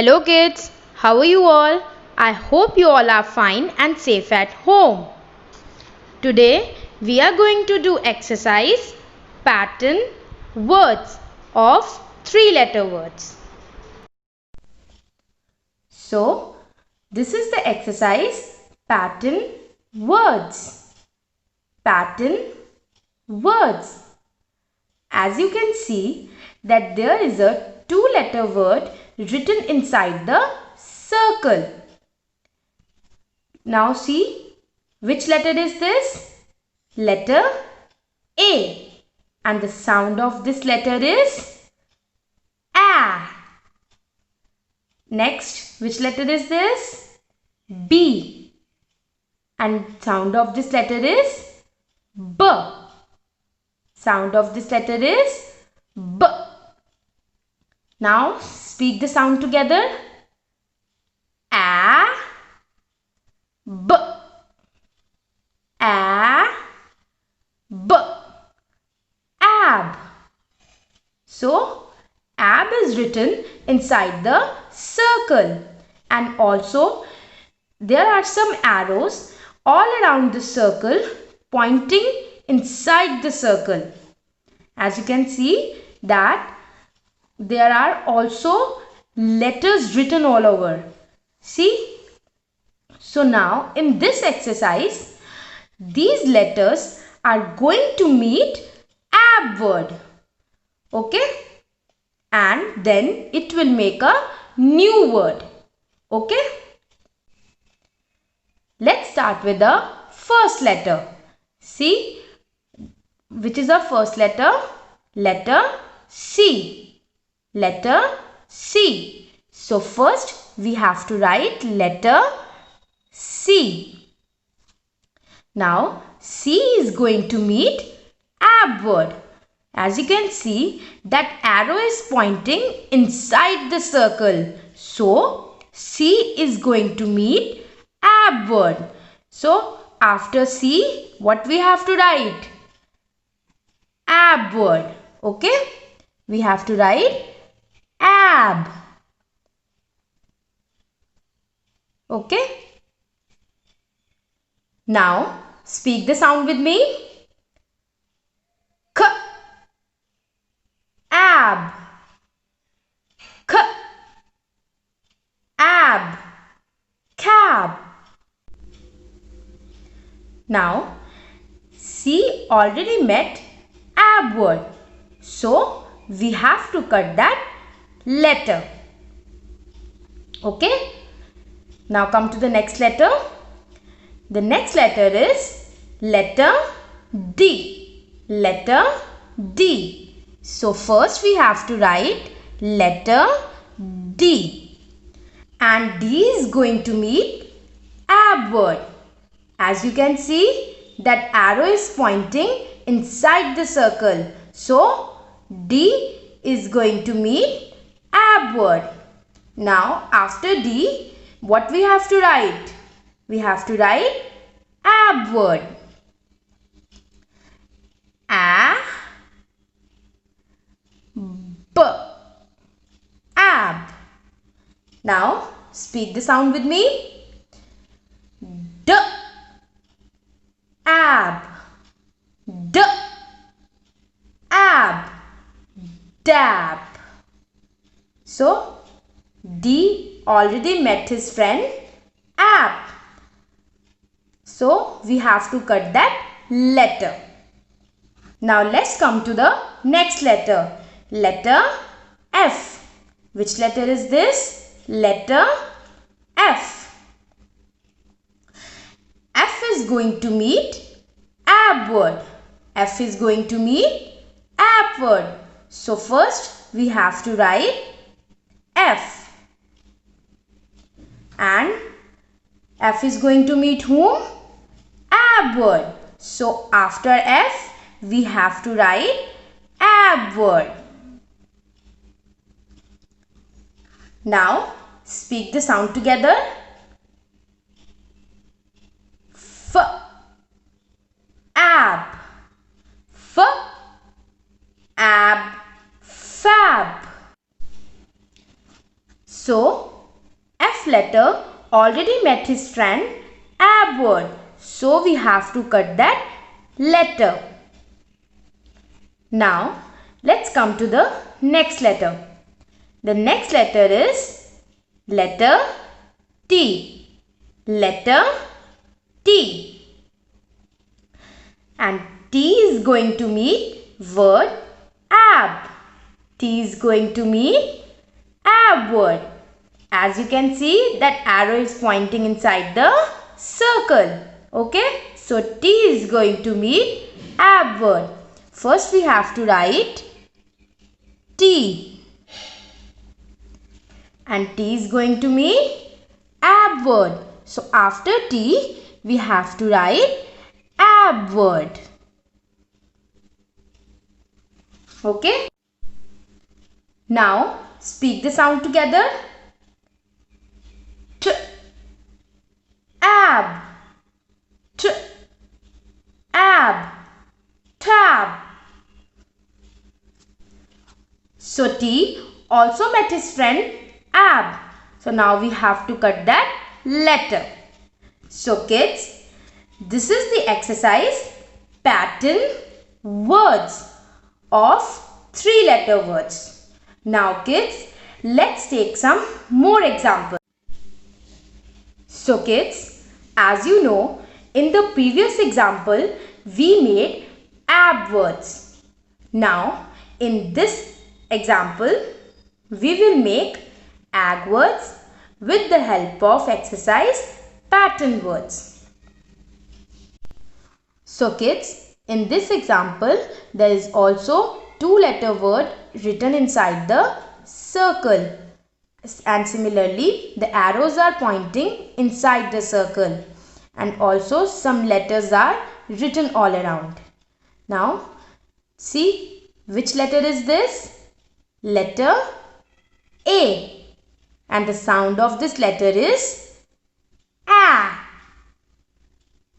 Hello kids, how are you all? I hope you all are fine and safe at home. Today we are going to do exercise pattern words of 3-letter words. So this is the exercise pattern words. Pattern words. As you can see that there is a 2-letter word written inside the circle. Now see, which letter is this? Letter A. And the sound of this letter is A. Next, which letter is this? B. And sound of this letter is B. Sound of this letter is B. Now speak the sound together. A, B, A, B, ab. So ab is written inside the circle, and also there are some arrows all around the circle pointing inside the circle. As you can see that there are also letters written all over. See? So now in this exercise, these letters are going to meet ab word. Okay? And then it will make a new word. Okay? Let's start with the first letter. See? Which is our first letter? Letter C. Letter C. So first we have to write letter C. Now C is going to meet ab word. As you can see that arrow is pointing inside the circle. So C is going to meet ab word. So after C, what we have to write? Ab word. Okay? We have to write ab. Okay? Now speak the sound with me. K, ab. K, ab. Cab. Now C already met ab word. So we have to cut that letter. Okay? Now come to the next letter. The next letter is letter D. Letter D. So first we have to write letter D. And D is going to meet ab word. As you can see that arrow is pointing inside the circle. So D is going to meet ab word. Now after D, what we have to write? We have to write ab word. A, B, ab. Now speak the sound with me. D, ab. D, ab. Dab. So D already met his friend ab. So we have to cut that letter. Now let's come to the next letter. Letter F. Which letter is this? Letter F. F is going to meet ab word. F is going to meet ab word. So first we have to write F. And F is going to meet whom? Ab word. So after F we have to write ab word. Now speak the sound together. F, ab. F, ab, fab. So letter already met his friend ab word. So we have to cut that letter. Now let's come to the next letter. The next letter is letter T. Letter T. And T is going to meet word ab. T is going to meet ab word. As you can see, that arrow is pointing inside the circle. Okay, so T is going to meet ab word. First we have to write T. And T is going to meet ab word. So after T, we have to write ab word. Okay. Now speak the sound together. T. Ab. T. Ab. Tab. So T also met his friend ab. So now we have to cut that letter. So kids, this is the exercise pattern words of 3-letter words. Now kids, let's take some more examples. So kids, as you know, in the previous example, we made ab words. Now, in this example, we will make ag words with the help of exercise pattern words. So kids, in this example, there is also 2-letter word written inside the circle. And similarly, the arrows are pointing inside the circle. And also some letters are written all around. Now, see which letter is this? Letter A. And the sound of this letter is A.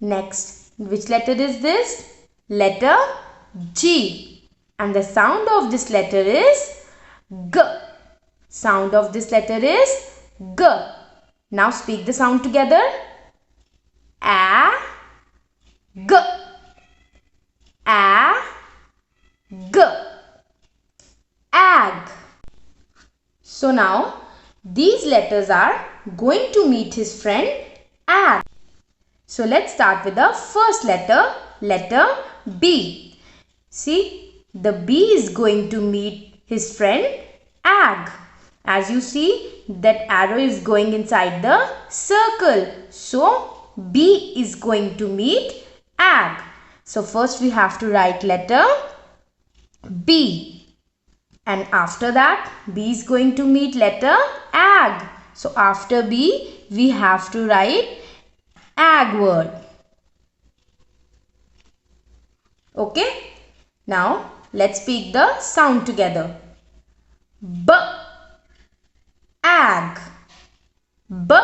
Next, which letter is this? Letter G. And the sound of this letter is G. Sound of this letter is G. Now speak the sound together. A. G. A. G. Ag. So now these letters are going to meet his friend ag. So let's start with the first letter, letter B. See, the B is going to meet his friend ag. As you see, that arrow is going inside the circle. So B is going to meet ag. So first we have to write letter B. And after that, B is going to meet letter ag. So after B, we have to write ag word. Okay. Now, let's speak the sound together. B. Ag. B.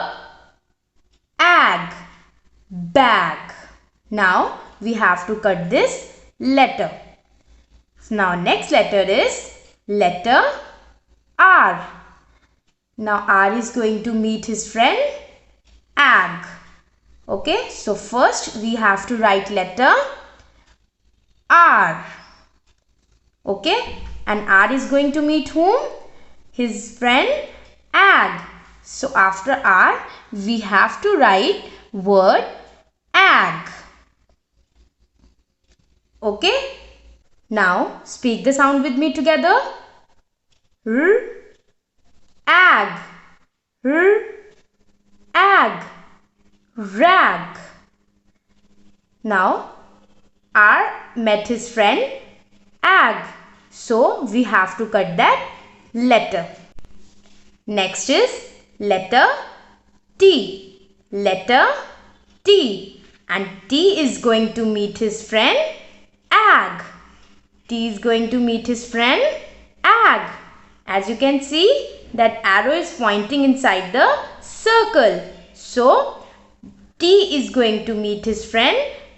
Ag. Bag. Now, we have to cut this letter. So now, next letter is letter R. Now R is going to meet his friend ag. Okay, so first we have to write letter R. Okay, and R is going to meet whom? His friend ag. So after R we have to write word ag. Okay. Now, speak the sound with me together. R, ag, r, ag, rag. Now, R met his friend ag. So, we have to cut that letter. Next is letter T. Letter T. And T is going to meet his friend ag. T is going to meet his friend ag. As you can see, that arrow is pointing inside the circle. So, T is going to meet his friend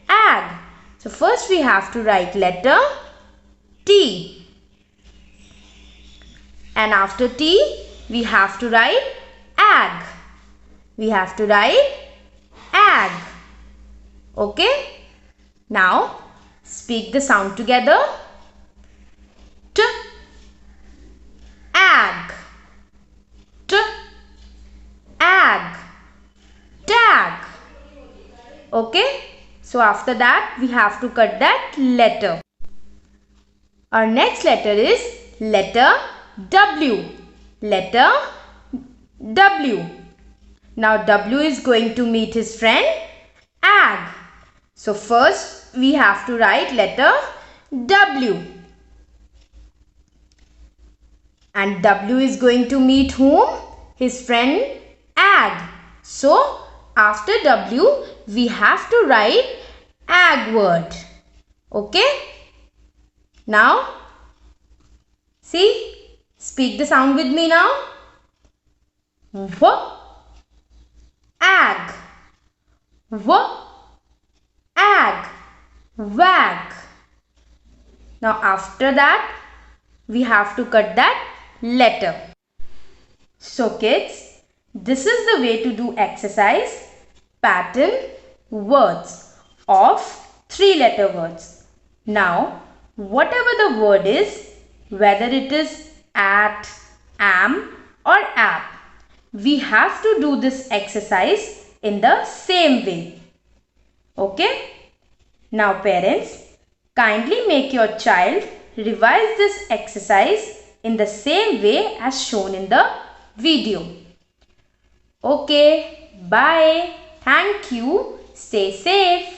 ag. So, first we have to write letter T. And after T, we have to write ag. we have to write ag. Okay? Now speak the sound together. T, ag. T, ag. Tag. Okay? So after that we have to cut that letter. Our next letter is letter W. Letter W. Now W is going to meet his friend ag. So first we have to write letter W. And W is going to meet whom? His friend ag. So after W we have to write ag word. Okay? Now see, speak the sound with me now. W, ag. W, ag. Wag. Now after that we have to cut that letter. So kids, this is the way to do exercise pattern words of 3-letter words. Now whatever the word is, whether it is at, am or app, we have to do this exercise in the same way. Okay? Now parents, kindly make your child revise this exercise in the same way as shown in the video. Okay, bye. Thank you. Stay safe.